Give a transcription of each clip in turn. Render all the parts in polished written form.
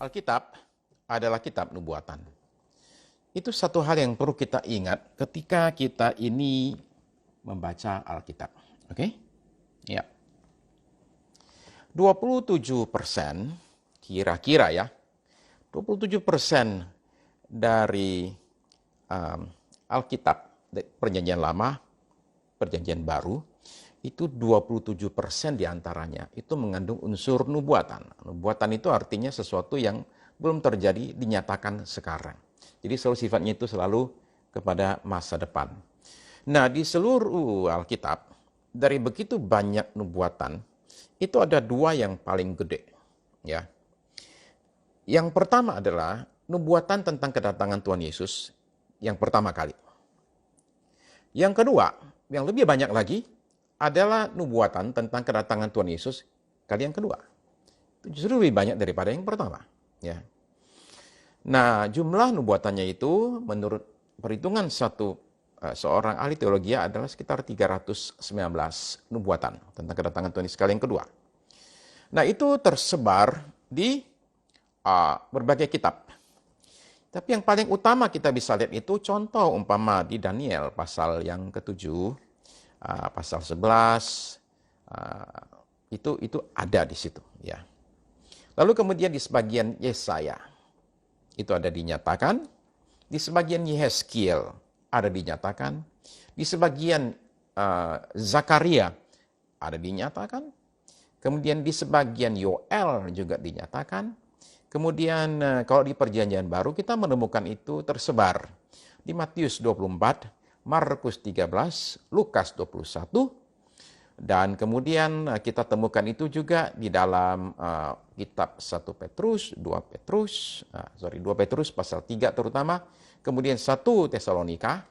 Alkitab adalah kitab nubuatan. Itu satu hal yang perlu kita ingat ketika kita ini membaca Alkitab. Oke? Ya. 27% kira-kira ya. 27% dari Alkitab, Perjanjian Lama, Perjanjian Baru, itu 27% diantaranya itu mengandung unsur nubuatan. Nubuatan itu artinya sesuatu yang belum terjadi dinyatakan sekarang. Jadi selalu sifatnya itu selalu kepada masa depan. Nah, di seluruh Alkitab, dari begitu banyak nubuatan, itu ada dua yang paling gede. Ya. Yang pertama adalah nubuatan tentang kedatangan Tuhan Yesus yang pertama kali. Yang kedua, yang lebih banyak lagi, adalah nubuatan tentang kedatangan Tuhan Yesus kali yang kedua. Itu justru lebih banyak daripada yang pertama. Ya. Nah, jumlah nubuatannya itu menurut perhitungan seorang ahli teologi adalah sekitar 319 nubuatan tentang kedatangan Tuhan Yesus kali yang kedua. Nah, itu tersebar di berbagai kitab. Tapi yang paling utama kita bisa lihat itu contoh umpama di Daniel pasal yang ke-7, pasal 11, itu ada di situ. Ya. Lalu kemudian di sebagian Yesaya, itu ada dinyatakan. Di sebagian Yehezkiel ada dinyatakan. Di sebagian Zakaria ada dinyatakan. Kemudian di sebagian Yoel juga dinyatakan. Kemudian kalau di Perjanjian Baru kita menemukan itu tersebar di Matius 24, Markus 13, Lukas 21, dan kemudian kita temukan itu juga di dalam kitab 1 Petrus, 2 Petrus pasal 3 terutama, kemudian 1 Tesalonika,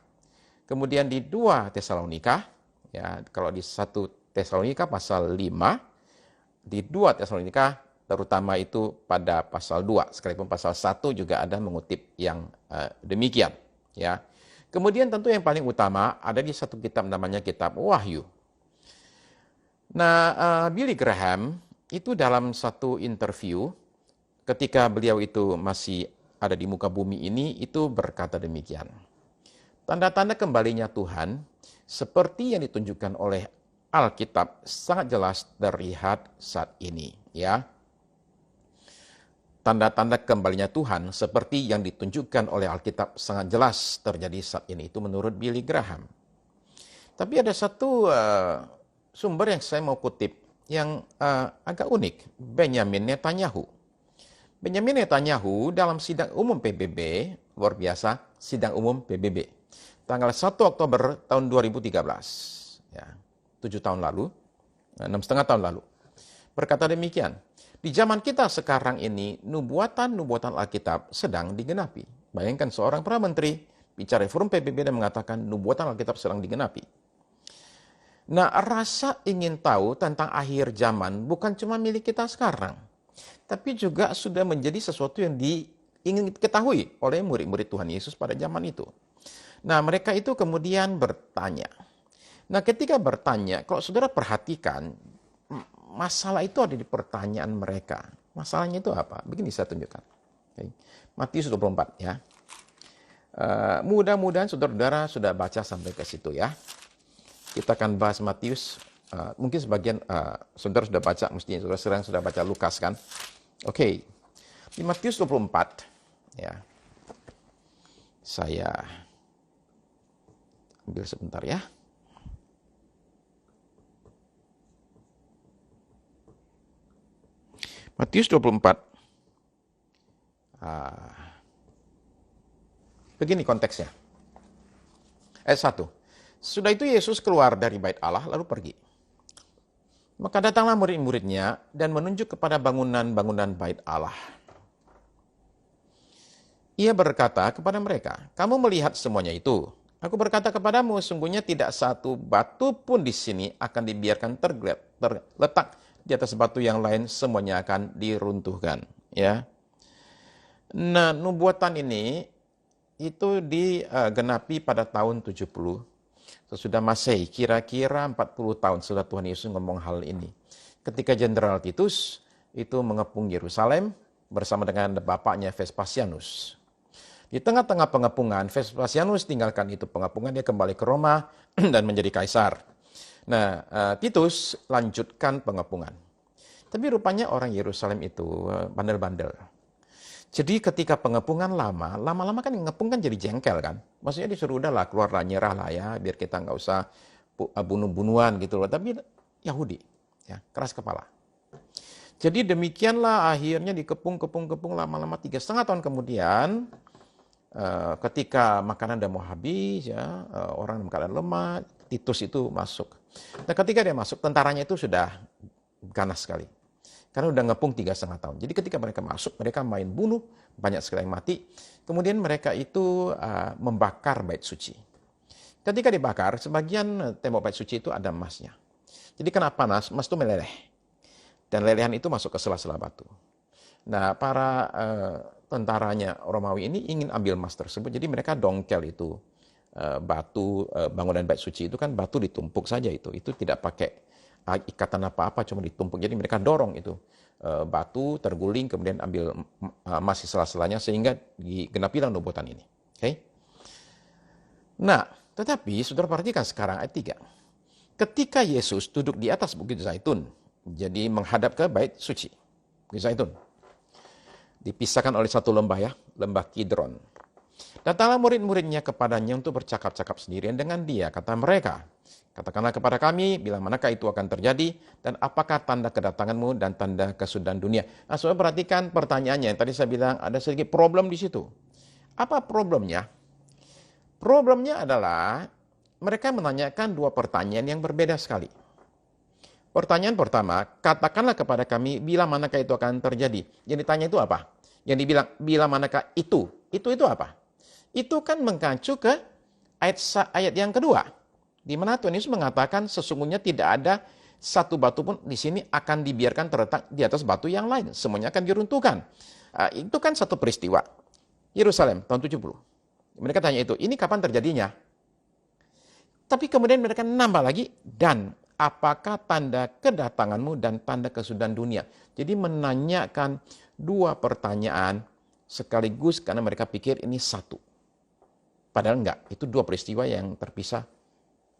kemudian di 2 Tesalonika, ya, kalau di 1 Tesalonika pasal 5, di 2 Tesalonika terutama itu pada pasal 2, sekalipun pasal 1 juga ada mengutip yang demikian. Ya. Kemudian tentu yang paling utama ada di satu kitab namanya kitab Wahyu. Nah, Billy Graham itu dalam satu interview ketika beliau itu masih ada di muka bumi ini, itu berkata demikian. Tanda-tanda kembalinya Tuhan seperti yang ditunjukkan oleh Alkitab sangat jelas terlihat saat ini. Ya. Tanda-tanda kembalinya Tuhan seperti yang ditunjukkan oleh Alkitab sangat jelas terjadi saat ini. Itu menurut Billy Graham. Tapi ada satu sumber yang saya mau kutip yang agak unik. Benjamin Netanyahu. Benjamin Netanyahu dalam sidang umum PBB, luar biasa, sidang umum PBB. Tanggal 1 Oktober tahun 2013. Ya, 7 tahun lalu, 6,5 tahun lalu. Berkata demikian. Di zaman kita sekarang ini, nubuatan-nubuatan Alkitab sedang digenapi. Bayangkan seorang Perdana Menteri bicara forum PBB dan mengatakan nubuatan Alkitab sedang digenapi. Nah, rasa ingin tahu tentang akhir zaman bukan cuma milik kita sekarang, tapi juga sudah menjadi sesuatu yang ingin diketahui oleh murid-murid Tuhan Yesus pada zaman itu. Nah, mereka itu kemudian bertanya. Nah, ketika bertanya, kalau saudara perhatikan, masalah itu ada di pertanyaan mereka. Masalahnya itu apa? Begini saya tunjukkan. Okay. Matius 24 ya. Mudah-mudahan saudara-saudara sudah baca sampai ke situ ya. Kita akan bahas Matius. Mungkin sebagian saudara sudah baca, mestinya saudara sering sudah baca Lukas kan. Oke. Di Matius 24 ya. Saya ambil sebentar ya. Matius 24. Begini konteksnya. Ayat 1. Sudah itu Yesus keluar dari bait Allah lalu pergi. Maka datanglah murid-muridnya dan menunjuk kepada bangunan-bangunan bait Allah. Ia berkata kepada mereka, kamu melihat semuanya itu. Aku berkata kepadamu, sungguhnya tidak satu batu pun di sini akan dibiarkan terletak di atas batu yang lain, semuanya akan diruntuhkan. Ya. Nah, nubuatan ini itu digenapi pada tahun 70 sesudah Masehi, kira-kira 40 tahun setelah Tuhan Yesus ngomong hal ini. Ketika Jenderal Titus itu mengepung Yerusalem, bersama dengan bapaknya Vespasianus. Di tengah-tengah pengepungan, Vespasianus tinggalkan itu pengepungan, dia kembali ke Roma dan menjadi kaisar. Nah, Titus lanjutkan pengepungan. Tapi rupanya orang Yerusalem itu bandel-bandel. Jadi ketika pengepungan lama-lama kan ngepung kan jadi jengkel kan. Maksudnya disuruh udahlah keluarlah, nyerah lah ya, biar kita nggak usah bunuh-bunuhan gitu loh. Tapi Yahudi, ya keras kepala. Jadi demikianlah akhirnya dikepung lama-lama 3,5 tahun kemudian, ketika makanan udah mau habis, ya orang dalam keadaan lemah, Titus itu masuk. Nah ketika dia masuk, tentaranya itu sudah ganas sekali. Karena udah ngepung 3,5 tahun. Jadi ketika mereka masuk, mereka main bunuh, banyak sekali yang mati. Kemudian mereka itu membakar bait suci. Ketika dibakar, sebagian tembok bait suci itu ada emasnya. Jadi kena panas, emas itu meleleh. Dan lelehan itu masuk ke sela-sela batu. Nah, para tentaranya Romawi ini ingin ambil emas tersebut. Jadi mereka dongkel itu batu, bangunan bait suci itu kan batu ditumpuk saja itu. Itu tidak pakai ikatan apa-apa, cuma ditumpuk. Jadi mereka dorong itu batu terguling, kemudian ambil emas di sela-selanya sehingga digenapilah nubuatan ini. Oke? Nah, tetapi saudara perhatikan sekarang ayat 3. Ketika Yesus duduk di atas Bukit Zaitun, jadi menghadap ke bait suci, Bukit Zaitun, dipisahkan oleh satu lembah ya, lembah Kidron. Datanglah murid-muridnya kepadanya untuk bercakap-cakap sendirian dengan dia. Kata mereka, katakanlah kepada kami, bila manakah itu akan terjadi, dan apakah tanda kedatanganmu dan tanda kesudahan dunia. Nah, saudara perhatikan pertanyaannya. Tadi saya bilang ada sedikit problem di situ. Apa problemnya? Problemnya adalah mereka menanyakan dua pertanyaan yang berbeda sekali. Pertanyaan pertama, katakanlah kepada kami, bila manakah itu akan terjadi. Yang ditanya itu apa? Yang dibilang, bila manakah itu? Itu apa? Itu kan mengacu ke ayat yang kedua, di mana Tuhan Yesus mengatakan sesungguhnya tidak ada satu batu pun di sini akan dibiarkan terletak di atas batu yang lain. Semuanya akan diruntuhkan. Itu kan satu peristiwa. Yerusalem tahun 70. Mereka tanya itu, ini kapan terjadinya? Tapi kemudian mereka nambah lagi, dan apakah tanda kedatanganmu dan tanda kesudahan dunia? Jadi menanyakan dua pertanyaan sekaligus karena mereka pikir ini satu. Padahal enggak, itu dua peristiwa yang terpisah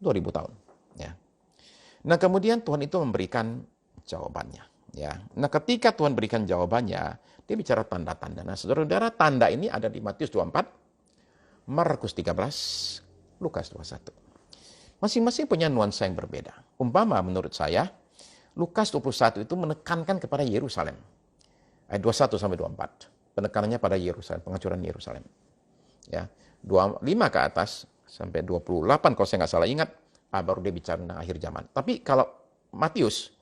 2000 tahun. Ya. Nah kemudian Tuhan itu memberikan jawabannya. Ya. Nah ketika Tuhan berikan jawabannya, dia bicara tanda-tanda. Nah saudara-saudara, tanda ini ada di Matius 24, Markus 13, Lukas 21. Masing-masing punya nuansa yang berbeda. Umpama menurut saya, Lukas 21 itu menekankan kepada Yerusalem. Ayat 21 sampai 24. Penekanannya pada Yerusalem, penghancuran Yerusalem. Ya, 25 ke atas sampai 28 kalau saya nggak salah ingat, baru dia bicara tentang akhir zaman. Tapi kalau Matius,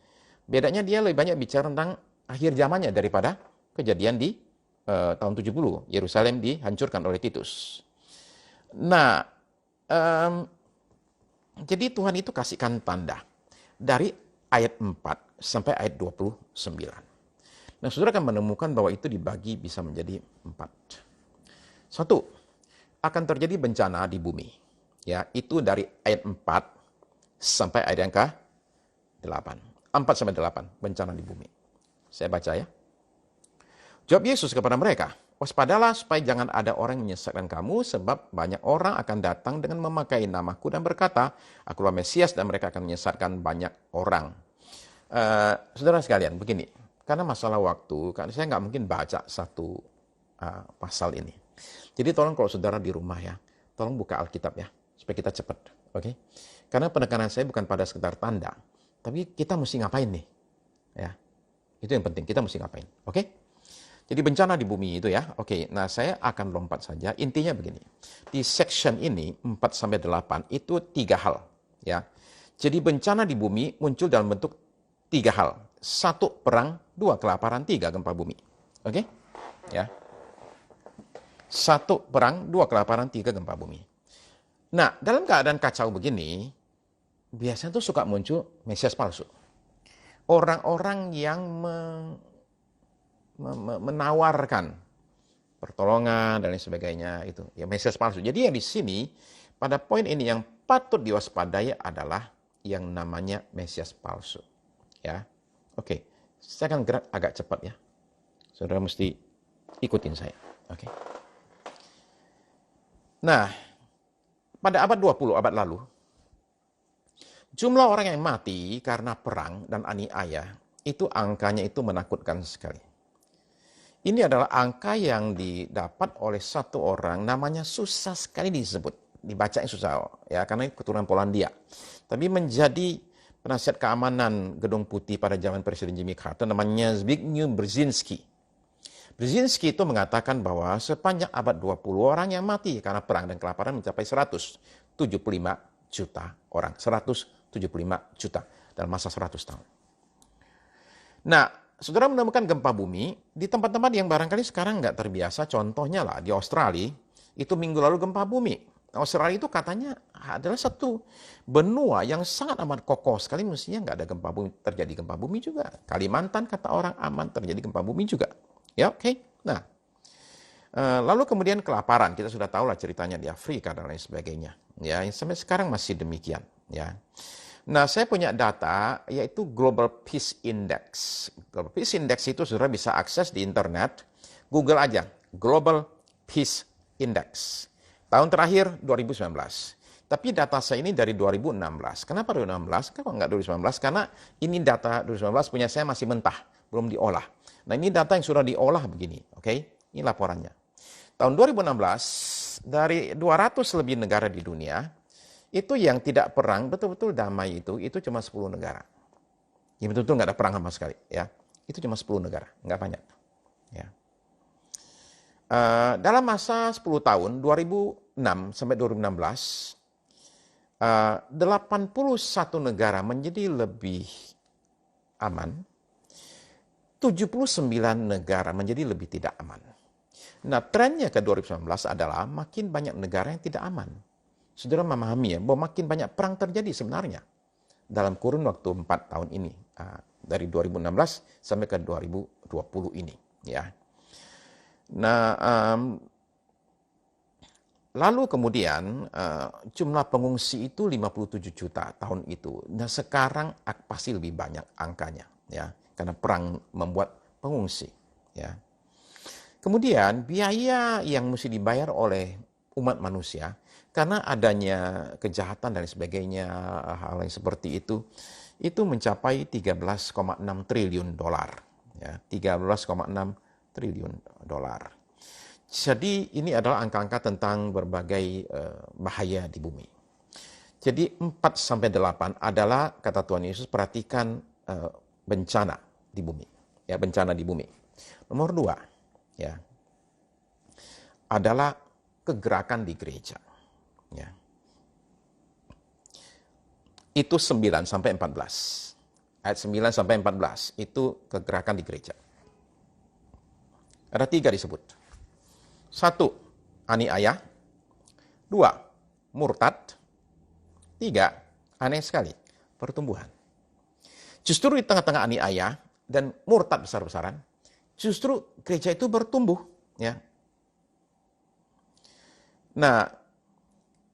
bedanya dia lebih banyak bicara tentang akhir zamannya daripada kejadian di tahun 70. Yerusalem dihancurkan oleh Titus. Nah, jadi Tuhan itu kasihkan tanda dari ayat 4 sampai ayat 29. Nah, saudara akan menemukan bahwa itu dibagi bisa menjadi 4. Satu, akan terjadi bencana di bumi. Ya, itu dari ayat 4 sampai ayat yang ke-8. 4 sampai 8, bencana di bumi. Saya baca ya. Jawab Yesus kepada mereka, waspadalah supaya jangan ada orang yang menyesatkan kamu, sebab banyak orang akan datang dengan memakai namaku dan berkata, akulah Mesias, dan mereka akan menyesatkan banyak orang. Saudara sekalian, begini, karena masalah waktu, karena saya nggak mungkin baca satu pasal ini. Jadi tolong kalau saudara di rumah ya, tolong buka Alkitab ya, supaya kita cepat, oke? Karena penekanan saya bukan pada sekedar tanda, tapi kita mesti ngapain nih, ya? Itu yang penting, kita mesti ngapain, oke? Jadi bencana di bumi itu ya, oke. Nah saya akan lompat saja. Intinya begini, di section ini 4-8 itu 3 hal, ya. Jadi bencana di bumi muncul dalam bentuk 3 hal. 1 perang, 2 kelaparan, 3 gempa bumi, oke? Ya. 1 perang, 2 kelaparan, 3 gempa bumi. Nah, dalam keadaan kacau begini, biasanya tuh suka muncul Mesias palsu. Orang-orang yang menawarkan pertolongan dan lain sebagainya itu, ya Mesias palsu. Jadi yang di sini, pada poin ini yang patut diwaspadai adalah yang namanya Mesias palsu. Ya, oke. Saya akan gerak agak cepat ya, Saudara mesti ikutin saya. Oke. Nah, pada abad 20, abad lalu, jumlah orang yang mati karena perang dan aniaya, itu angkanya itu menakutkan sekali. Ini adalah angka yang didapat oleh satu orang, namanya susah sekali disebut. Dibacanya susah, ya, karena keturunan Polandia. Tapi menjadi penasihat keamanan Gedung Putih pada zaman Presiden Jimmy Carter, namanya Zbigniew Brzezinski. Brzezinski itu mengatakan bahwa sepanjang abad 20 orang yang mati karena perang dan kelaparan mencapai 175 juta orang. 175 juta dalam masa 100 tahun. Nah, saudara menemukan gempa bumi di tempat-tempat yang barangkali sekarang nggak terbiasa. Contohnya lah di Australia, itu minggu lalu gempa bumi. Australia itu katanya adalah satu benua yang sangat amat kokoh sekali, mestinya nggak ada gempa bumi, terjadi gempa bumi juga. Kalimantan kata orang aman, terjadi gempa bumi juga. Ya, oke. Nah, lalu kemudian kelaparan, kita sudah tahu lah ceritanya di Afrika dan lain sebagainya. Ya, sampai sekarang masih demikian. Ya. Nah, saya punya data yaitu Global Peace Index. Global Peace Index itu saudara bisa akses di internet, Google aja, Global Peace Index. Tahun terakhir 2019. Tapi data saya ini dari 2016. Kenapa 2016? Kenapa nggak 2019? Karena ini data 2019 punya saya masih mentah, belum diolah. Nah, ini data yang sudah diolah begini, oke? Ini laporannya. Tahun 2016, dari 200 lebih negara di dunia, itu yang tidak perang, betul-betul damai itu cuma 10 negara. Ya betul-betul nggak ada perang sama sekali, ya. Itu cuma 10 negara, nggak banyak. Ya. Dalam masa 10 tahun, 2006 sampai 2016, 81 negara menjadi lebih aman, 79 negara menjadi lebih tidak aman. Nah, trennya ke 2019 adalah makin banyak negara yang tidak aman. Saudara memahami ya, bahwa makin banyak perang terjadi sebenarnya dalam kurun waktu 4 tahun ini. Dari 2016 sampai ke 2020 ini. Ya. Nah, lalu kemudian jumlah pengungsi itu 57 juta tahun itu. Nah, sekarang pasti lebih banyak angkanya. Ya, karena perang membuat pengungsi. Ya. Kemudian biaya yang mesti dibayar oleh umat manusia karena adanya kejahatan dan sebagainya, hal yang seperti itu mencapai 13,6 triliun dolar. Ya, 13,6 triliun dolar. Jadi ini adalah angka-angka tentang berbagai bahaya di bumi. Jadi 4-8 adalah, kata Tuhan Yesus, perhatikan bencana di bumi. Ya, bencana di bumi. Nomor 2, ya, adalah kegerakan di gereja. Ya. Itu 9-14. Ayat 9-14 itu kegerakan di gereja. Ada 3 disebut. 1, aniaya. 2, murtad. 3, aneh sekali, pertumbuhan. Justru di tengah-tengah aniaya dan murtad besar-besaran, justru gereja itu bertumbuh. Ya. Nah,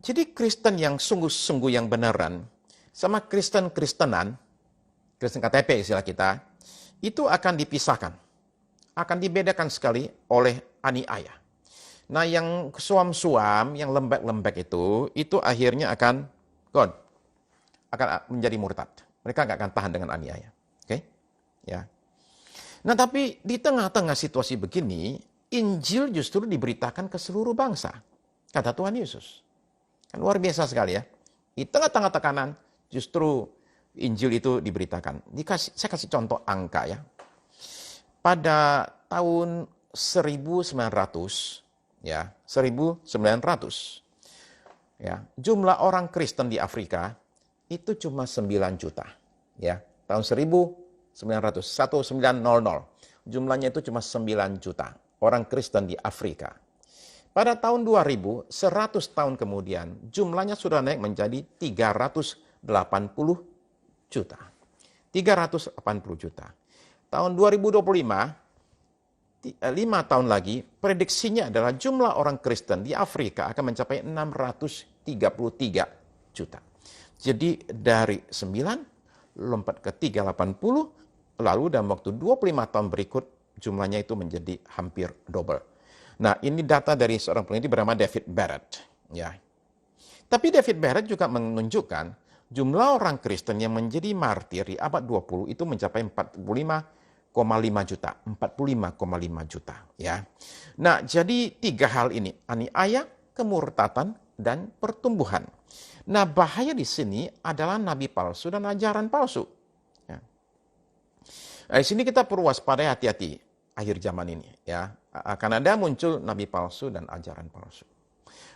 jadi Kristen yang sungguh-sungguh yang beneran, sama Kristen-Kristenan, Kristen KTP istilah kita, itu akan dipisahkan. Akan dibedakan sekali oleh aniaya. Nah, yang suam-suam, yang lembek-lembek itu akhirnya akan menjadi murtad. Mereka nggak akan tahan dengan aniaya. Oke? Ya. Nah, tapi di tengah-tengah situasi begini, Injil justru diberitakan ke seluruh bangsa. Kata Tuhan Yesus. Kan luar biasa sekali ya. Di tengah-tengah tekanan, justru Injil itu diberitakan. Saya kasih contoh angka ya. Pada tahun 1900, ya, 1900, ya, jumlah orang Kristen di Afrika itu cuma 9 juta. Ya, tahun 1900, jumlahnya itu cuma 9 juta orang Kristen di Afrika. Pada tahun 2000, 100 tahun kemudian, jumlahnya sudah naik menjadi 380 juta. 380 juta. Tahun 2025, 5 tahun lagi, prediksinya adalah jumlah orang Kristen di Afrika akan mencapai 633 juta. Jadi dari 9, lompat ke 380, lalu dalam waktu 25 tahun berikut, jumlahnya itu menjadi hampir double. Nah, ini data dari seorang peneliti bernama David Barrett. Ya. Tapi David Barrett juga menunjukkan jumlah orang Kristen yang menjadi martir di abad 20 itu mencapai 45,5 juta. 45,5 juta. Ya. Nah, jadi tiga hal ini, aniaya, kemurtatan, dan pertumbuhan. Nah, bahaya di sini adalah nabi palsu dan ajaran palsu. Ya. Nah, di sini kita perlu waspada, hati-hati akhir zaman ini. Ya, akan ada muncul nabi palsu dan ajaran palsu.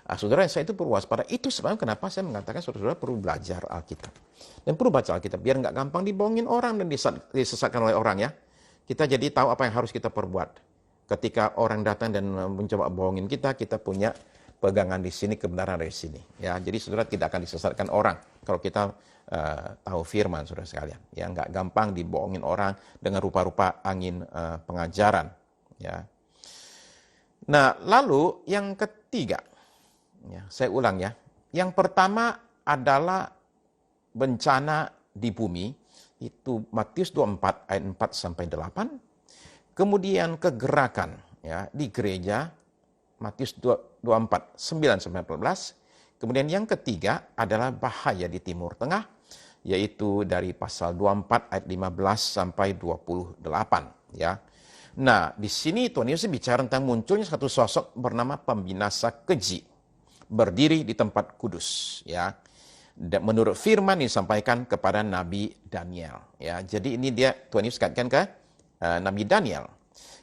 Nah, saudara, saya itu perlu waspada. Itu sebabnya kenapa saya mengatakan saudara perlu belajar Alkitab. Dan perlu baca Alkitab, biar nggak gampang dibohongin orang dan disesatkan oleh orang ya. Kita jadi tahu apa yang harus kita perbuat. Ketika orang datang dan mencoba bohongin kita punya pegangan di sini, kebenaran dari sini. Ya, jadi saudara tidak akan disesatkan orang kalau kita tahu firman, saudara sekalian. Ya, nggak gampang dibohongin orang dengan rupa-rupa angin pengajaran. Ya. Nah, lalu yang ketiga, ya, saya ulang ya. Yang pertama adalah bencana di bumi, itu Matius 24 ayat 4 sampai 8. Kemudian kegerakan ya di gereja, Matius 24, 9 sampai 14. Kemudian yang ketiga adalah bahaya di Timur Tengah, yaitu dari pasal 24 ayat 15 sampai 28. Ya. Nah, di sini Tuhan Yesus bicara tentang munculnya satu sosok bernama pembinasa keji, berdiri di tempat kudus. Ya. Dan menurut firman disampaikan kepada Nabi Daniel. Ya. Jadi ini dia Tuhan Yesus kaitkan ke Nabi Daniel.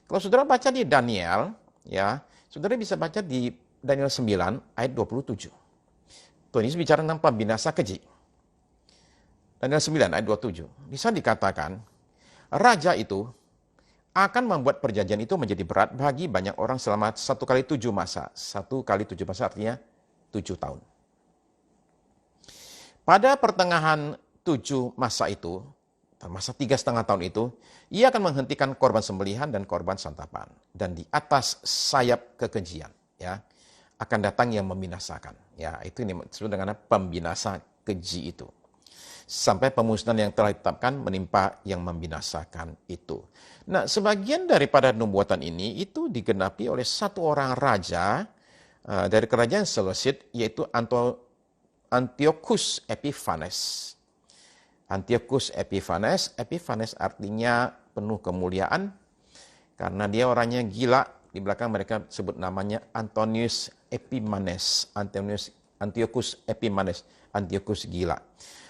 Kalau saudara baca di Daniel, ya, saudara bisa baca di Daniel 9 ayat 27. Tuhan Yesus bicara tentang pembinasa keji. Daniel 9 ayat 27. Di sana dikatakan, raja itu akan membuat perjanjian itu menjadi berat bagi banyak orang selama 1 kali 7 masa. 1 kali 7 masa artinya 7 tahun. Pada pertengahan 7 masa itu, masa 3,5 tahun itu, ia akan menghentikan korban sembelihan dan korban santapan. Dan di atas sayap kekejian, ya, akan datang yang membinasakan. Ya, itu ini disebut dengan pembinasa keji itu. Sampai pemusnahan yang telah ditetapkan menimpa yang membinasakan itu. Nah, sebagian daripada nubuatan ini itu digenapi oleh satu orang raja dari kerajaan Selesid, yaitu Antiochus Epiphanes. Antiochus Epiphanes, Epiphanes artinya penuh kemuliaan, karena dia orangnya gila. Di belakang mereka sebut namanya Antonius Epimanes, Antiochus Epimanes, Antiochus gila.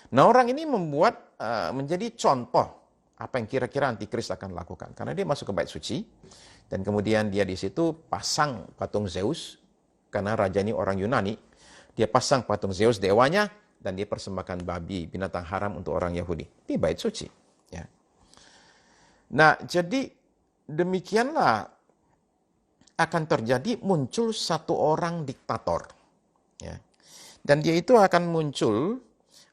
Nah, orang ini membuat menjadi contoh apa yang kira-kira antikris akan lakukan. Karena dia masuk ke bait suci, dan kemudian dia di situ pasang patung Zeus, karena raja ini orang Yunani. Dia pasang patung Zeus dewanya, dan dia persembahkan babi, binatang haram untuk orang Yahudi di bait suci. Ya. Nah, jadi demikianlah akan terjadi muncul satu orang diktator. Ya. Dan dia itu akan muncul,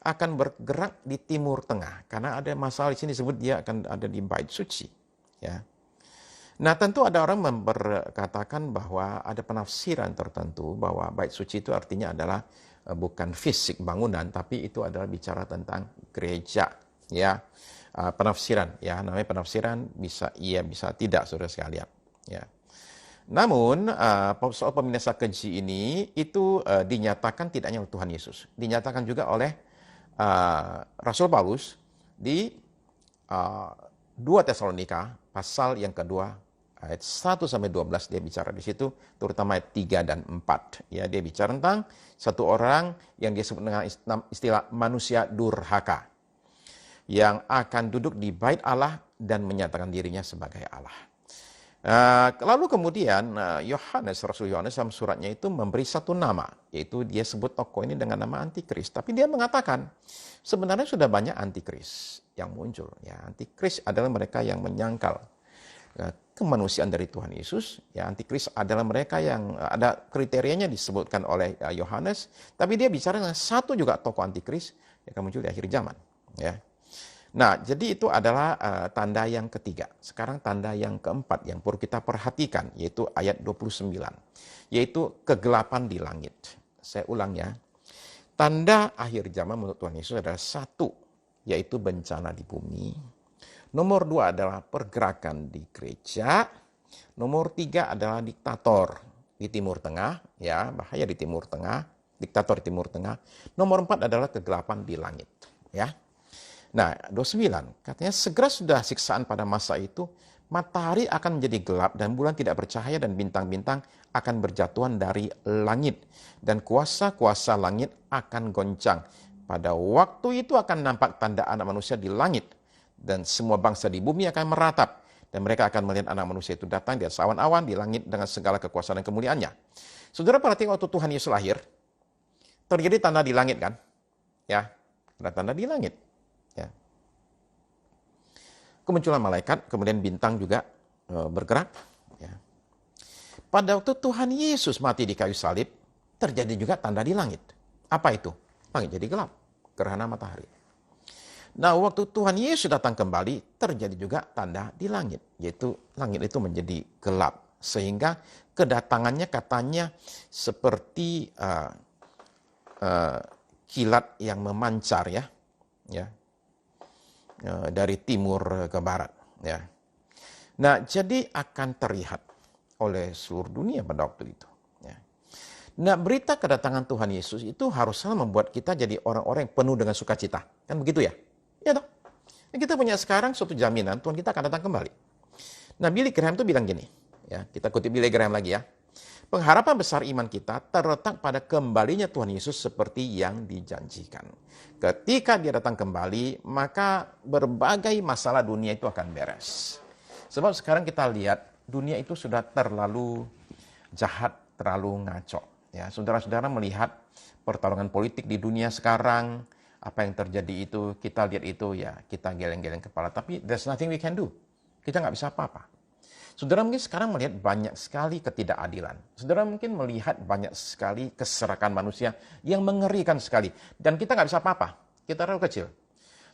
akan bergerak di Timur Tengah. Karena ada masalah di sini disebut dia akan ada di bait suci. Ya. Nah, tentu ada orang berkatakan bahwa ada penafsiran tertentu bahwa bait suci itu artinya adalah bukan fisik bangunan, tapi itu adalah bicara tentang gereja. Ya, penafsiran. Ya, namanya penafsiran, bisa iya, bisa tidak, saudara sekalian. Ya. Namun, soal pembinasa keji ini itu dinyatakan tidak hanya oleh Tuhan Yesus. Dinyatakan juga oleh Rasul Paulus di 2 Tesalonika pasal yang kedua ayat 1 sampai 12 dia bicara di situ, terutama ayat 3 dan 4. Ya, dia bicara tentang satu orang yang dia sebut dengan istilah manusia durhaka yang akan duduk di bait Allah dan menyatakan dirinya sebagai Allah. Lalu kemudian Rasul Yohanes dalam suratnya itu memberi satu nama, yaitu dia sebut tokoh ini dengan nama Antikris. Tapi dia mengatakan sebenarnya sudah banyak Antikris yang muncul. Ya, Antikris adalah mereka yang menyangkal kemanusiaan dari Tuhan Yesus. Ya, Antikris adalah mereka yang ada kriterianya disebutkan oleh Yohanes. Tapi dia bicara dengan satu juga tokoh Antikris yang akan muncul di akhir zaman. Ya. Nah, jadi itu adalah tanda yang ketiga. Sekarang tanda yang keempat yang perlu kita perhatikan, yaitu ayat 29. Yaitu kegelapan di langit. Saya ulang ya. Tanda akhir zaman menurut Tuhan Yesus adalah satu, yaitu bencana di bumi. Nomor 2 adalah pergerakan di gereja. Nomor 3 adalah diktator di Timur Tengah, ya, bahaya di Timur Tengah, diktator di Timur Tengah. Nomor 4 adalah kegelapan di langit, ya. Nah, 29 katanya segera sudah siksaan pada masa itu, matahari akan menjadi gelap dan bulan tidak bercahaya dan bintang-bintang akan berjatuhan dari langit dan kuasa-kuasa langit akan goncang. Pada waktu itu akan nampak tanda anak manusia di langit dan semua bangsa di bumi akan meratap dan mereka akan melihat anak manusia itu datang di atas awan-awan di langit dengan segala kekuasaan dan kemuliaannya. Saudara perhatikan waktu Tuhan Yesus lahir, terjadi tanda di langit kan? Ya, ada tanda di langit. Ya. Kemunculan malaikat, kemudian bintang juga bergerak. Ya. Pada waktu Tuhan Yesus mati di kayu salib, terjadi juga tanda di langit. Apa itu? Langit jadi gelap, gerhana matahari. Nah, waktu Tuhan Yesus datang kembali, terjadi juga tanda di langit, yaitu langit itu menjadi gelap. Sehingga kedatangannya katanya seperti kilat yang memancar ya, dari timur ke barat. Ya. Nah, jadi akan terlihat oleh seluruh dunia pada waktu itu. Ya. Nah, berita kedatangan Tuhan Yesus itu harusnya membuat kita jadi orang-orang yang penuh dengan sukacita. Kan begitu ya? Ya toh. Nah, kita punya sekarang suatu jaminan Tuhan kita akan datang kembali. Nah, Billy Graham tuh bilang gini, ya, kita kutip Billy Graham lagi ya. Pengharapan besar iman kita terletak pada kembalinya Tuhan Yesus seperti yang dijanjikan. Ketika dia datang kembali, maka berbagai masalah dunia itu akan beres. Sebab sekarang kita lihat dunia itu sudah terlalu jahat, terlalu ngaco. Ya, saudara-saudara melihat pertarungan politik di dunia sekarang, apa yang terjadi itu, kita lihat itu, ya kita geleng-geleng kepala. Tapi there's nothing we can do. Kita nggak bisa apa-apa. Saudara mungkin sekarang melihat banyak sekali ketidakadilan. Saudara mungkin melihat banyak sekali keserakan manusia yang mengerikan sekali. Dan kita nggak bisa apa-apa. Kita terlalu kecil.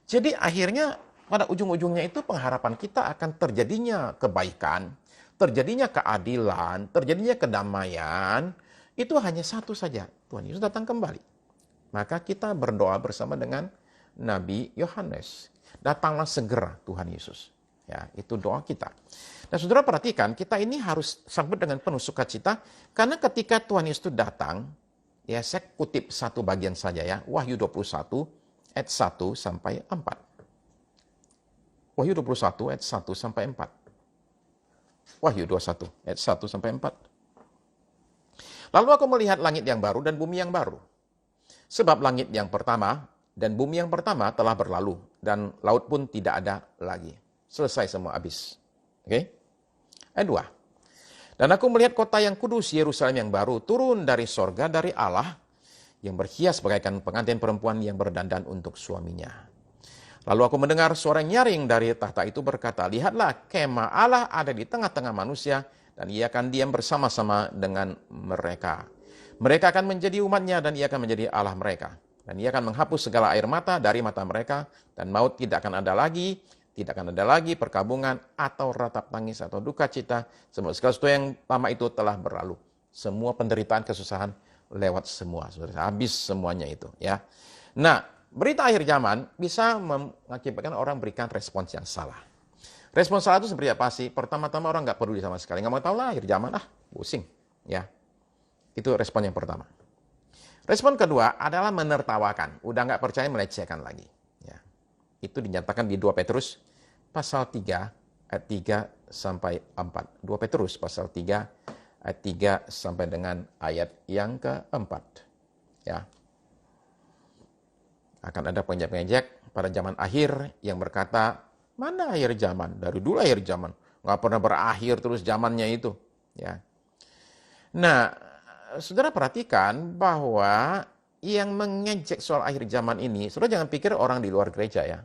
Jadi akhirnya pada ujung-ujungnya itu pengharapan kita akan terjadinya kebaikan, terjadinya keadilan, terjadinya kedamaian. Itu hanya satu saja. Tuhan Yesus datang kembali. Maka kita berdoa bersama dengan Nabi Yohanes. Datanglah segera Tuhan Yesus. Ya, itu doa kita. Nah, saudara perhatikan, kita ini harus sambut dengan penuh sukacita, karena ketika Tuhan Yesus datang, ya saya kutip satu bagian saja ya, Wahyu 21 ayat 1 sampai 4. Wahyu 21 ayat 1 sampai 4. Wahyu 21 ayat 1 sampai 4. Lalu aku melihat langit yang baru dan bumi yang baru. Sebab langit yang pertama dan bumi yang pertama telah berlalu, dan laut pun tidak ada lagi. Selesai semua, habis. Oke? Ayat 2. Dan aku melihat kota yang kudus, Yerusalem yang baru, turun dari sorga dari Allah, yang berhias bagaikan pengantin perempuan yang berdandan untuk suaminya. Lalu aku mendengar suara nyaring dari tahta itu berkata, lihatlah, kemah Allah ada di tengah-tengah manusia, dan ia akan diam bersama-sama dengan mereka. Mereka akan menjadi umatnya dan ia akan menjadi Allah mereka. Dan ia akan menghapus segala air mata dari mata mereka, dan maut tidak akan ada lagi, tidak akan ada lagi perkabungan atau ratap tangis atau duka cita. Semua segala sesuatu yang lama itu telah berlalu. Semua penderitaan, kesusahan lewat semua. Habis semuanya itu. Ya. Nah, berita akhir zaman bisa mengakibatkan orang berikan respons yang salah. Respons salah itu seperti apa sih? Pertama-tama orang nggak peduli sama sekali. Nggak mau tahu lah akhir zaman, pusing. Ya. Itu respon yang pertama. Respon kedua adalah menertawakan. Udah nggak percaya, melecehkan lagi. Ya. Itu dinyatakan di 2 Petrus pasal 3 ayat 3 sampai 4. 2 Petrus pasal 3 ayat 3 sampai dengan ayat yang keempat. Ya. Akan ada pengejek-pengejek pada zaman akhir yang berkata, mana akhir zaman? Dari dulu akhir zaman. Nggak pernah berakhir terus zamannya itu. Ya. Nah, saudara perhatikan bahwa yang mengejek soal akhir zaman ini, saudara jangan pikir orang di luar gereja ya.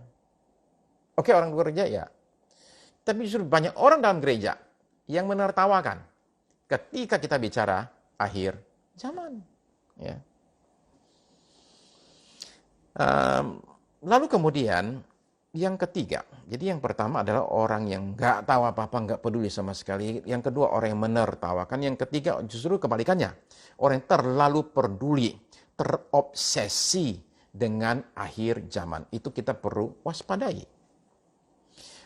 Oke, orang di luar gereja ya. Tapi justru banyak orang dalam gereja yang menertawakan ketika kita bicara akhir zaman. Ya. Lalu kemudian yang ketiga, jadi yang pertama adalah orang yang nggak tahu apa-apa, nggak peduli sama sekali. Yang kedua orang yang menertawakan. Yang ketiga justru kebalikannya, orang yang terlalu peduli, terobsesi dengan akhir zaman. Itu kita perlu waspadai.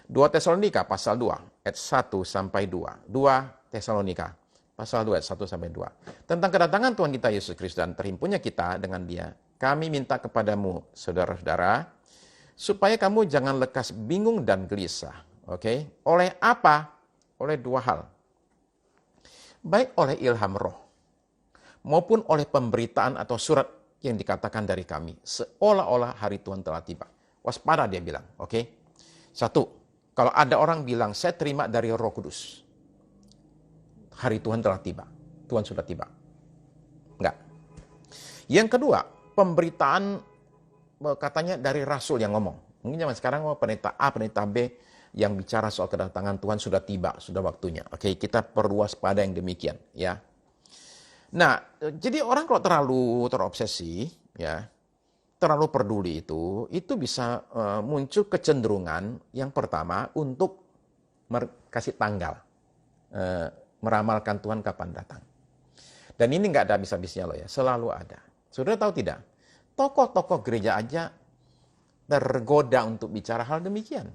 2 Tesalonika pasal 2 ayat 1 sampai 2. 2 Tesalonika pasal 2 ayat 1 sampai 2. Tentang kedatangan Tuhan kita Yesus Kristus dan terhimpunnya kita dengan Dia. Kami minta kepadamu, saudara-saudara, supaya kamu jangan lekas bingung dan gelisah. Oke? Oleh apa? Oleh 2 hal. Baik oleh ilham roh, maupun oleh pemberitaan atau surat yang dikatakan dari kami, seolah-olah hari Tuhan telah tiba. Waspada dia bilang, oke? 1, kalau ada orang bilang, saya terima dari Roh Kudus, hari Tuhan telah tiba, Tuhan sudah tiba. Enggak. Yang kedua, pemberitaan katanya dari Rasul yang ngomong. Mungkin zaman sekarang pendeta A, pendeta B yang bicara soal kedatangan Tuhan sudah tiba, sudah waktunya. Oke, kita perlu waspada yang demikian, ya. Nah, jadi orang kalau terlalu terobsesi, ya, terlalu peduli itu bisa muncul kecenderungan yang pertama untuk kasih tanggal, meramalkan Tuhan kapan datang. Dan ini nggak ada habis-habisnya loh ya, selalu ada. Saudara tahu tidak? Tokoh-tokoh gereja aja tergoda untuk bicara hal demikian.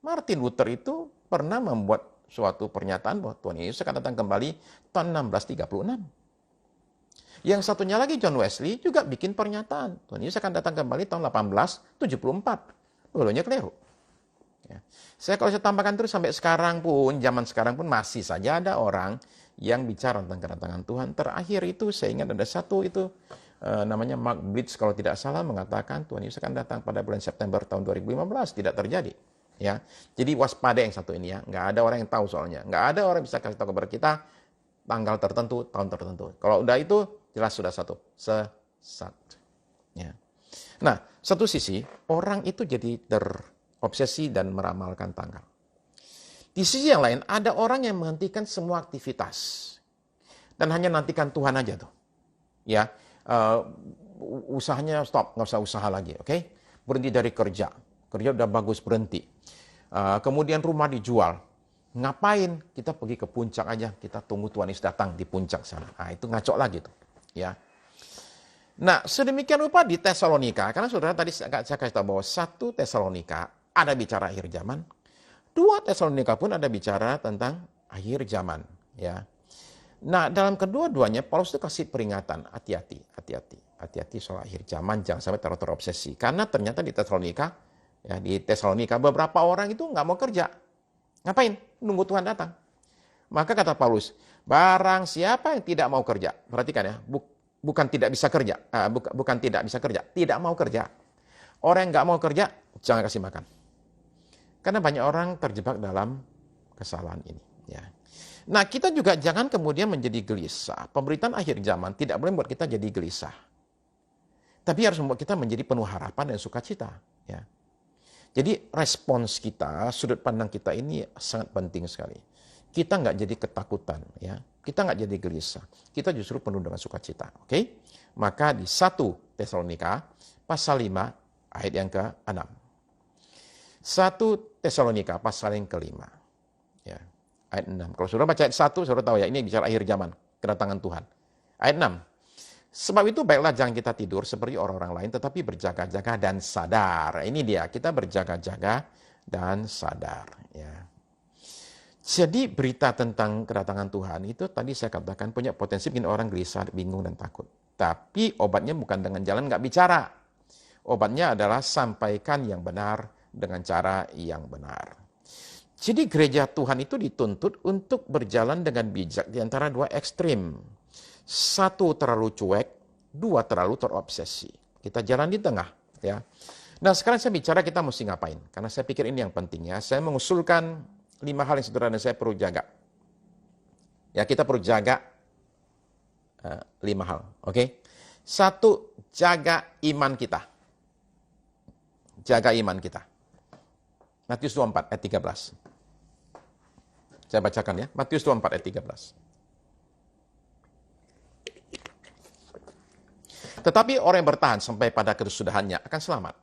Martin Luther itu pernah membuat suatu pernyataan bahwa Tuhan Yesus akan datang kembali tahun 1636. Yang satunya lagi John Wesley juga bikin pernyataan. Tuhan Yesus akan datang kembali tahun 1874. Dulunya keliru. Ya. Kalau saya tambahkan terus sampai sekarang pun, zaman sekarang pun masih saja ada orang yang bicara tentang kedatangan Tuhan. Terakhir itu saya ingat ada satu itu namanya Mark Blitz kalau tidak salah mengatakan Tuhan Yesus akan datang pada bulan September tahun 2015. Tidak terjadi. Ya. Jadi waspada yang satu ini ya. Nggak ada orang yang tahu soalnya. Nggak ada orang yang bisa kasih tahu kepada kita tanggal tertentu, tahun tertentu. Kalau udah itu jelas sudah sesat. Ya. Nah, satu sisi orang itu jadi terobsesi dan meramalkan tanggal. Di sisi yang lain ada orang yang menghentikan semua aktivitas dan hanya nantikan Tuhan aja tuh. Ya, usahanya stop, nggak usah usaha lagi, oke? Berhenti dari kerja udah bagus berhenti. Kemudian rumah dijual. Ngapain? Kita pergi ke puncak aja, kita tunggu Tuhan Yesus datang di puncak sana. Nah, itu ngaco lagi tuh. Ya. Nah, sedemikian rupa di Tesalonika, karena saudara tadi saya kasih tahu bahwa 1 Tesalonika ada bicara akhir zaman, 2 Tesalonika pun ada bicara tentang akhir zaman. Ya. Nah, dalam kedua-duanya Paulus itu kasih peringatan, hati-hati soal akhir zaman, jangan sampai terobsesi. Karena ternyata di Tesalonika beberapa orang itu nggak mau kerja. Ngapain? Nunggu Tuhan datang. Maka kata Paulus, barang siapa yang tidak mau kerja, perhatikan ya, bukan tidak bisa kerja, bukan tidak bisa kerja, tidak mau kerja. Orang yang nggak mau kerja, jangan kasih makan. Karena banyak orang terjebak dalam kesalahan ini. Ya. Nah, kita juga jangan kemudian menjadi gelisah. Pemberitaan akhir zaman tidak boleh membuat kita jadi gelisah. Tapi harus membuat kita menjadi penuh harapan dan sukacita. Ya. Jadi respons kita, sudut pandang kita ini sangat penting sekali. Kita nggak jadi ketakutan, ya. Kita nggak jadi gelisah. Kita justru penuh dengan sukacita. Oke? Maka di 1 Tesalonika pasal 5 ayat yang ke-6. 1 Tesalonika pasal yang ke-5. Ya, ayat 6. Kalau saudara baca ayat 1, saudara tahu ya, ini bicara akhir zaman, kedatangan Tuhan. Ayat 6. Sebab itu baiklah jangan kita tidur seperti orang-orang lain, tetapi berjaga-jaga dan sadar. Ini dia, kita berjaga-jaga dan sadar. Ya. Jadi berita tentang kedatangan Tuhan itu tadi saya katakan punya potensi bikin orang gelisah, bingung dan takut. Tapi obatnya bukan dengan jalan nggak bicara. Obatnya adalah sampaikan yang benar dengan cara yang benar. Jadi gereja Tuhan itu dituntut untuk berjalan dengan bijak di antara 2 ekstrim. 1 terlalu cuek, 2 terlalu terobsesi. Kita jalan di tengah, ya. Nah, sekarang saya bicara kita mesti ngapain? Karena saya pikir ini yang penting ya. Saya mengusulkan 5 hal yang saudara dan saya perlu jaga. Ya, kita perlu jaga 5 hal, oke? 1, jaga iman kita. Jaga iman kita. Matius 24 ayat 13. Saya bacakan ya, Matius 24 ayat 13. Tetapi orang yang bertahan sampai pada kesudahannya akan selamat.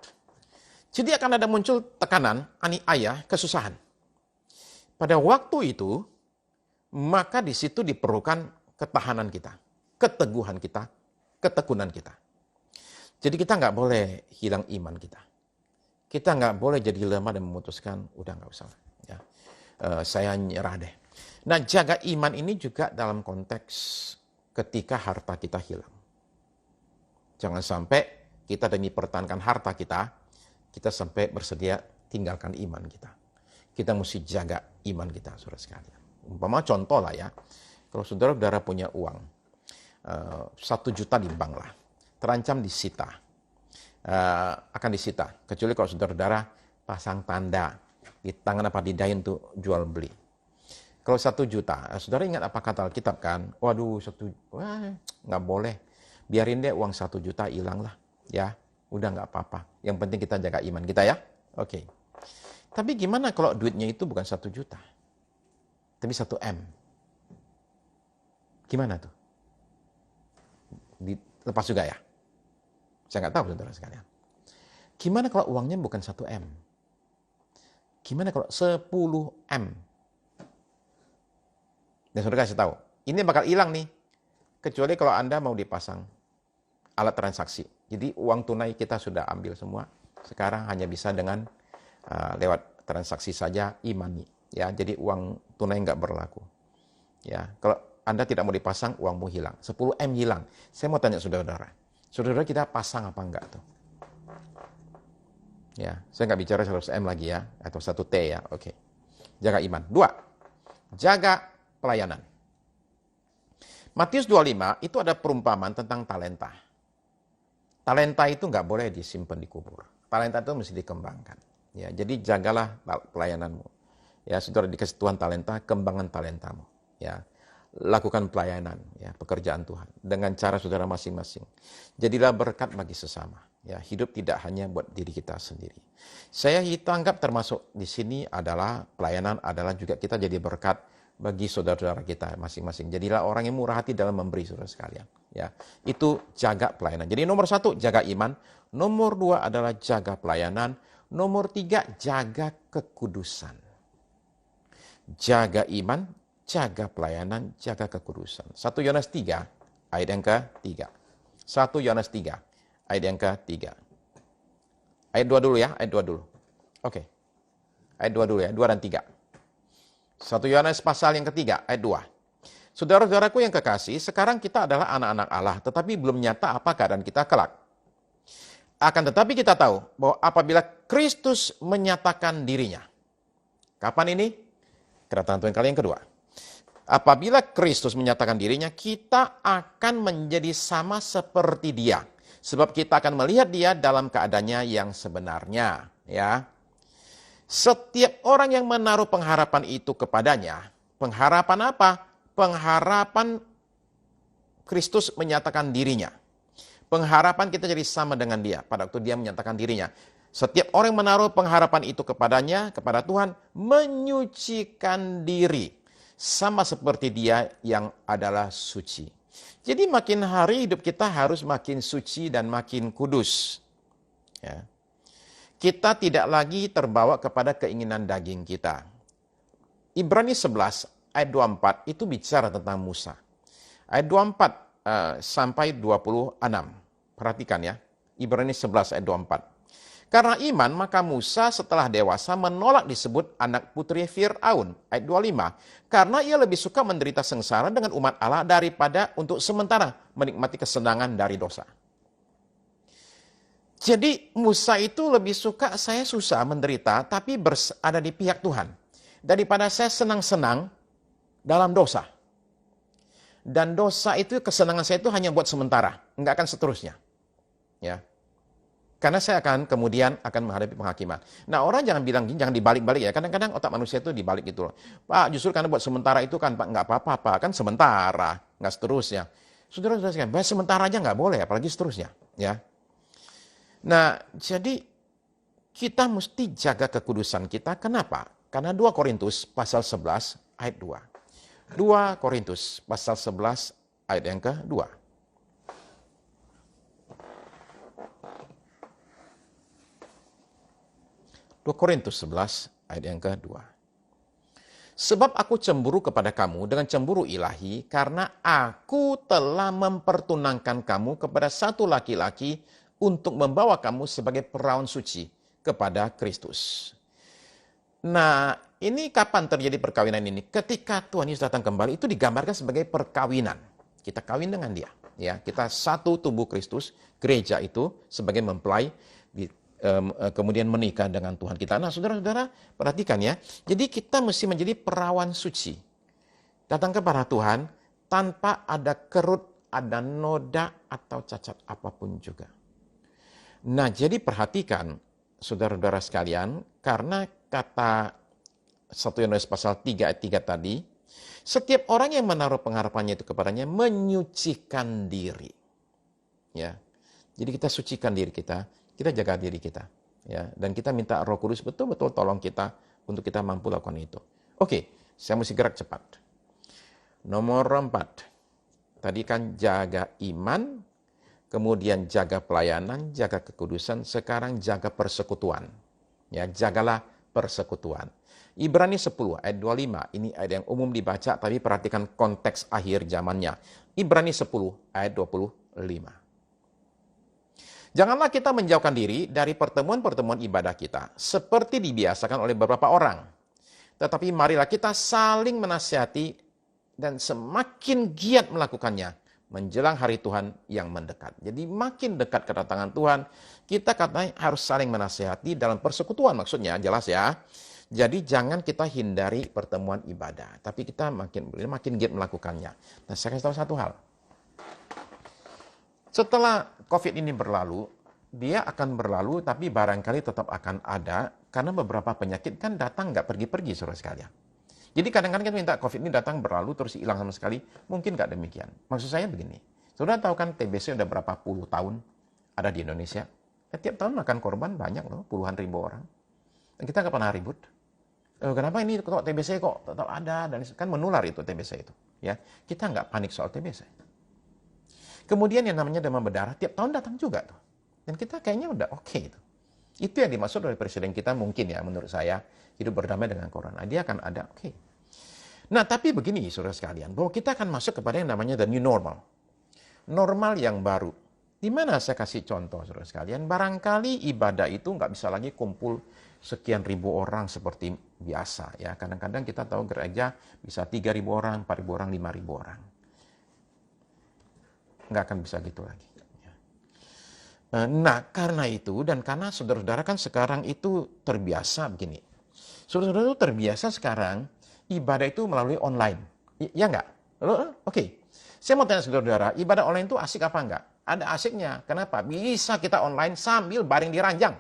Jadi akan ada muncul tekanan, aniaya, kesusahan. Pada waktu itu, maka di situ diperlukan ketahanan kita, keteguhan kita, ketekunan kita. Jadi kita nggak boleh hilang iman kita. Kita nggak boleh jadi lemah dan memutuskan, udah nggak usah. saya nyerah deh. Nah, jaga iman ini juga dalam konteks ketika harta kita hilang. Jangan sampai kita demi pertahankan harta kita sampai bersedia tinggalkan iman kita. Kita mesti jaga iman kita, saudara sekalian. Umpama contoh lah ya, kalau saudara-saudara punya uang, 1 juta di bank lah, terancam disita, akan disita. Kecuali kalau saudara-saudara pasang tanda di tangan apa di dahi untuk jual beli. Kalau 1 juta, saudara ingat apa kata Alkitab kan? Waduh, nggak boleh. Biarin deh uang 1 juta hilang lah. Ya, udah nggak apa-apa. Yang penting kita jaga iman kita ya. Oke. Tapi gimana kalau duitnya itu bukan 1 juta? Tapi 1 M. Gimana tuh? Dilepas juga ya? Saya nggak tahu saudara sekalian. Gimana kalau uangnya bukan 1 M? Gimana kalau 10 M? Dan saudara kasih tahu, ini bakal hilang nih. Kecuali kalau Anda mau dipasang alat transaksi. Jadi uang tunai kita sudah ambil semua. Sekarang hanya bisa dengan lewat transaksi saja e-money. Ya, jadi uang tunai nggak berlaku. Ya, kalau Anda tidak mau dipasang, uangmu hilang. 10 M hilang. Saya mau tanya saudara-saudara. Saudara kita pasang apa enggak tuh? Ya, saya nggak bicara 100 M lagi ya, atau 1 T ya. Oke. Jaga iman. 2. Jaga pelayanan. Matius 25 itu ada perumpamaan tentang talenta. Talenta itu nggak boleh disimpan di kubur. Talenta itu mesti dikembangkan. Ya, jadi jagalah pelayananmu. Ya, saudara dikasih Tuhan talenta, kembangkan talentamu. Ya, lakukan pelayanan, ya, pekerjaan Tuhan dengan cara saudara masing-masing. Jadilah berkat bagi sesama. Ya, hidup tidak hanya buat diri kita sendiri. Saya anggap termasuk di sini adalah pelayanan adalah juga kita jadi berkat bagi saudara-saudara kita masing-masing. Jadilah orang yang murah hati dalam memberi, saudara sekalian. Ya, itu jaga pelayanan. Jadi nomor 1 jaga iman, nomor 2 adalah jaga pelayanan, nomor 3 jaga kekudusan. Jaga iman, jaga pelayanan, jaga kekudusan. 1 Yohanes 3 ayat yang ke-3. 1 Yohanes 3 ayat yang ke-3. Ayat 2 dulu ya, ayat 2 dulu. Oke. Ayat 2 dulu ya, 2 dan 3. 1 Yohanes pasal yang ketiga, ayat 2. Saudara-saudaraku yang kekasih, sekarang kita adalah anak-anak Allah, tetapi belum nyata apa keadaan kita kelak. Akan tetapi kita tahu bahwa apabila Kristus menyatakan dirinya. Kapan ini? Kedatangan Tuhan kali yang kedua. Apabila Kristus menyatakan dirinya, kita akan menjadi sama seperti Dia. Sebab kita akan melihat Dia dalam keadaannya yang sebenarnya. Ya. Setiap orang yang menaruh pengharapan itu kepadanya, pengharapan apa? Pengharapan Kristus menyatakan dirinya. Pengharapan kita jadi sama dengan Dia pada waktu Dia menyatakan dirinya. Setiap orang yang menaruh pengharapan itu kepadanya, kepada Tuhan, menyucikan diri. Sama seperti Dia yang adalah suci. Jadi makin hari hidup kita harus makin suci dan makin kudus. Ya. Kita tidak lagi terbawa kepada keinginan daging kita. Ibrani 11 ayat 24 itu bicara tentang Musa. Ayat 24 sampai 26. Perhatikan ya. Ibrani 11 ayat 24. Karena iman, maka Musa setelah dewasa menolak disebut anak putri Fir'aun. Ayat 25. Karena ia lebih suka menderita sengsara dengan umat Allah daripada untuk sementara menikmati kesenangan dari dosa. Jadi Musa itu lebih suka saya susah menderita tapi ada di pihak Tuhan. Daripada saya senang-senang dalam dosa. Dan dosa itu kesenangan saya itu hanya buat sementara. Enggak akan seterusnya. Ya. Karena saya kemudian akan menghadapi penghakiman. Nah orang jangan bilang gini, jangan dibalik-balik ya. Kadang-kadang otak manusia itu dibalik gitu loh. Pak justru karena buat sementara itu kan Pak nggak apa-apa. Kan sementara, nggak seterusnya. Saudara-saudara sekalian, bahas sementara aja nggak boleh apalagi seterusnya. Ya. Nah, jadi kita mesti jaga kekudusan kita. Kenapa? Karena 2 Korintus pasal 11 ayat 2. 2 Korintus pasal 11 ayat yang ke-2. 2 Korintus 11 ayat yang ke-2. Sebab aku cemburu kepada kamu dengan cemburu ilahi karena aku telah mempertunangkan kamu kepada satu laki-laki untuk membawa kamu sebagai perawan suci kepada Kristus. Nah, ini kapan terjadi perkawinan ini? Ketika Tuhan Yesus datang kembali, itu digambarkan sebagai perkawinan. Kita kawin dengan dia. Ya, kita satu tubuh Kristus, gereja itu sebagai mempelai, kemudian menikah dengan Tuhan kita. Nah, saudara-saudara, perhatikan ya. Jadi kita mesti menjadi perawan suci. Datang kepada Tuhan tanpa ada kerut, ada noda, atau cacat apapun juga. Nah, jadi perhatikan, saudara-saudara sekalian, karena kata 1 Yohanes pasal 3 ayat 3 tadi, setiap orang yang menaruh pengharapannya itu kepadanya menyucikan diri. Ya. Jadi kita sucikan diri kita jaga diri kita, ya. Dan kita minta Roh Kudus betul-betul tolong kita untuk kita mampu lakukan itu. Oke, saya mesti gerak cepat. Nomor 4. Tadi kan jaga iman, kemudian jaga pelayanan, jaga kekudusan, sekarang jaga persekutuan. Ya, jagalah persekutuan. Ibrani 10 ayat 25, ini ayat yang umum dibaca, tapi perhatikan konteks akhir zamannya. Ibrani 10 ayat 25. Janganlah kita menjauhkan diri dari pertemuan-pertemuan ibadah kita, seperti dibiasakan oleh beberapa orang. Tetapi marilah kita saling menasihati dan semakin giat melakukannya menjelang hari Tuhan yang mendekat. Jadi makin dekat kedatangan Tuhan, kita katanya harus saling menasihati dalam persekutuan, maksudnya jelas ya. Jadi jangan kita hindari pertemuan ibadah, tapi kita makin giat melakukannya. Nah, saya kasih tahu satu hal. Setelah COVID ini berlalu, dia akan berlalu, tapi barangkali tetap akan ada, karena beberapa penyakit kan datang nggak pergi-pergi, saudara sekalian. Jadi kadang-kadang kita minta COVID ini datang berlalu terus hilang sama sekali, mungkin nggak demikian. Maksud saya begini, saudara tahu kan TBC udah berapa puluh tahun ada di Indonesia? Tiap tahun makan korban banyak loh, puluhan ribu orang. Dan kita nggak pernah ribut. Kenapa ini kok TBC kok tetap ada, dan kan menular itu TBC itu, ya. Kita nggak panik soal TBC. Kemudian yang namanya demam berdarah tiap tahun datang juga tuh, dan kita kayaknya udah oke itu. Itu yang dimaksud oleh presiden kita mungkin ya, menurut saya, hidup berdamai dengan corona. Dia akan ada, oke. Nah, tapi begini saudara sekalian, bahwa kita akan masuk kepada yang namanya the new normal. Normal yang baru. Di mana saya kasih contoh saudara sekalian, barangkali ibadah itu nggak bisa lagi kumpul sekian ribu orang seperti biasa ya. Kadang-kadang kita tahu gereja bisa 3.000 orang, 4.000 orang, 5.000 orang. Nggak akan bisa gitu lagi. Nah, karena itu dan karena saudara-saudara kan sekarang itu terbiasa begini. Saudara-saudara itu terbiasa sekarang ibadah itu melalui online. Ya nggak? Oke. Saya mau tanya saudara-saudara, ibadah online itu asik apa enggak? Ada asiknya. Kenapa? Bisa kita online sambil baring di ranjang.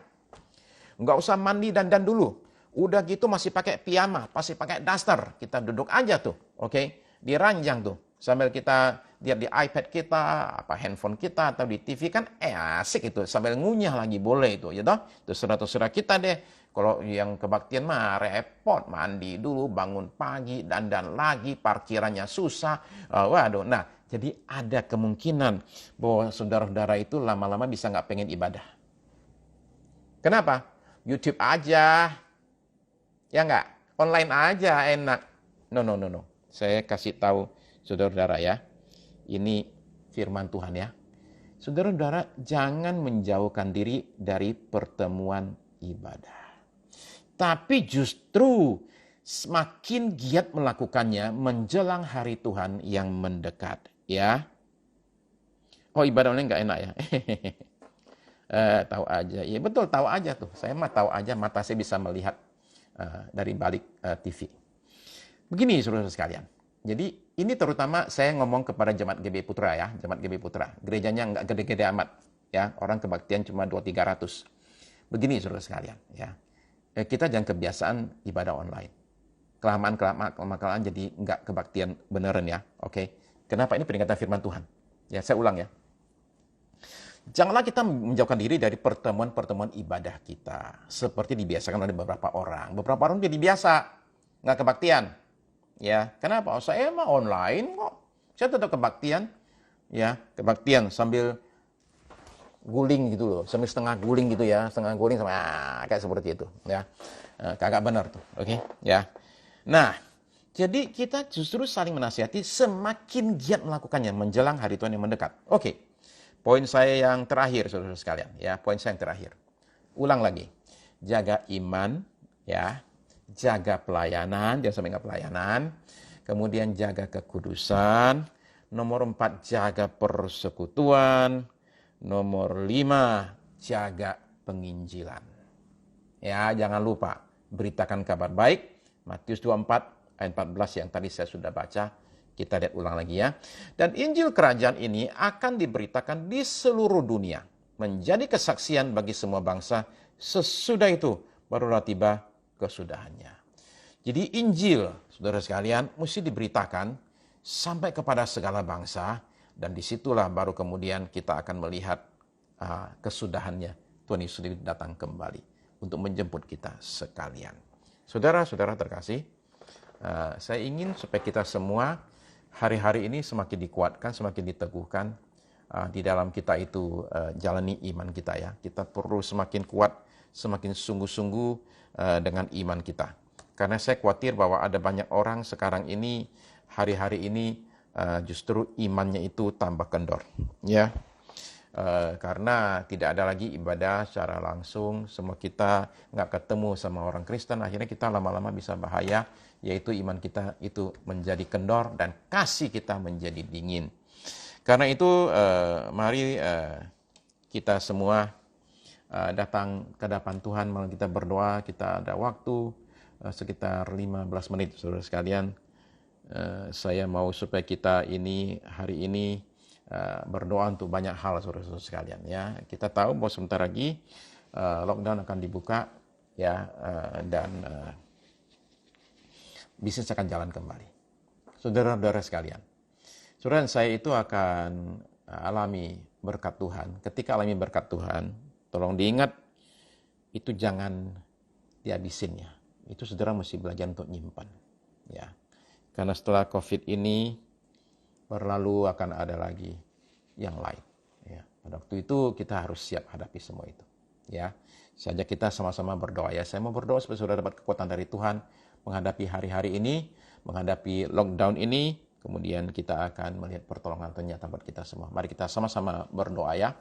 Nggak usah mandi dandan dulu. Udah gitu masih pakai piyama, masih pakai daster. Kita duduk aja tuh, oke? Di ranjang tuh. Sambil kita lihat di iPad kita, apa handphone kita, atau di TV kan asik itu. Sambil ngunyah lagi boleh itu, ya toh? Terserah kita deh. Kalau yang kebaktian mah repot, mandi dulu, bangun pagi, dandan lagi, parkirannya susah. Waduh, nah jadi ada kemungkinan bahwa saudara-saudara itu lama-lama bisa nggak pengen ibadah. Kenapa? YouTube aja, ya nggak? Online aja enak. No. Saya kasih tahu saudara-saudara ya, ini firman Tuhan ya. Saudara-saudara, jangan menjauhkan diri dari pertemuan ibadah. Tapi justru semakin giat melakukannya menjelang hari Tuhan yang mendekat. Ya. Oh, ibadah online nggak enak ya? Tahu aja, ya betul tahu aja tuh. Saya mah tahu aja, mata saya bisa melihat dari balik TV. Begini saudara sekalian. Jadi ini terutama saya ngomong kepada Jemaat GB Putra ya, Jemaat GB Putra. Gerejanya nggak gede-gede amat, ya. Orang kebaktian cuma 200-300. Begini saudara sekalian, ya. Kita jangan kebiasaan ibadah online. Kelamaan jadi nggak kebaktian beneran ya, oke? Kenapa? Ini peringatan firman Tuhan. Ya, saya ulang ya. Janganlah kita menjauhkan diri dari pertemuan-pertemuan ibadah kita. Seperti dibiasakan oleh beberapa orang. Beberapa orang jadi biasa. Nggak kebaktian. Ya, kenapa? Oh, saya mah online kok. Saya tetap kebaktian. Ya, kebaktian sambil guling gitu loh. Sambil setengah guling gitu ya. Setengah guling sama kayak seperti itu. Ya, kagak benar tuh. Oke? Ya. Nah, jadi kita justru saling menasihati semakin giat melakukannya menjelang hari Tuhan yang mendekat. Oke. Poin saya yang terakhir, saudara sekalian, ya, poin saya yang terakhir. Ulang lagi, jaga iman, ya, jaga pelayanan, jangan sampai nggak pelayanan. Kemudian jaga kekudusan. Nomor 4, jaga persekutuan. Nomor 5, jaga penginjilan. Ya, jangan lupa beritakan kabar baik. Matius 24 ayat 14 yang tadi saya sudah baca. Kita lihat ulang lagi ya. Dan Injil Kerajaan ini akan diberitakan di seluruh dunia, menjadi kesaksian bagi semua bangsa. Sesudah itu barulah tiba kesudahannya. Jadi Injil, saudara sekalian, mesti diberitakan sampai kepada segala bangsa, dan disitulah baru kemudian kita akan melihat kesudahannya. Tuhan Yesus datang kembali untuk menjemput kita sekalian. Saudara-saudara terkasih, saya ingin supaya kita semua hari-hari ini semakin dikuatkan, semakin diteguhkan di dalam kita itu jalani iman kita ya. Kita perlu semakin kuat, semakin sungguh-sungguh dengan iman kita. Karena saya khawatir bahwa ada banyak orang sekarang ini, hari-hari ini justru imannya itu tambah kendor. Ya, karena tidak ada lagi ibadah secara langsung, semua kita nggak ketemu sama orang Kristen, akhirnya kita lama-lama bisa bahaya, yaitu iman kita itu menjadi kendor dan kasih kita menjadi dingin. Karena itu mari kita semua datang ke hadapan Tuhan, malah kita berdoa. Kita ada waktu sekitar 15 menit, saudara sekalian. Saya mau supaya kita ini hari ini berdoa untuk banyak hal, saudara-saudara sekalian ya. Kita tahu bahwa sebentar lagi lockdown akan dibuka ya, dan bisnis akan jalan kembali. Saudara-saudara sekalian, saudara, saya itu akan alami berkat Tuhan. Ketika alami berkat Tuhan, tolong diingat, itu jangan dihabisin ya. Itu saudara mesti belajar untuk nyimpan ya. Karena setelah COVID ini berlalu akan ada lagi yang lain ya. Pada waktu itu kita harus siap hadapi semua itu ya. Saja kita sama-sama berdoa ya. Saya mau berdoa supaya saudara dapat kekuatan dari Tuhan menghadapi hari-hari ini, menghadapi lockdown ini. Kemudian kita akan melihat pertolongan ternyata buat kita semua. Mari kita sama-sama berdoa ya.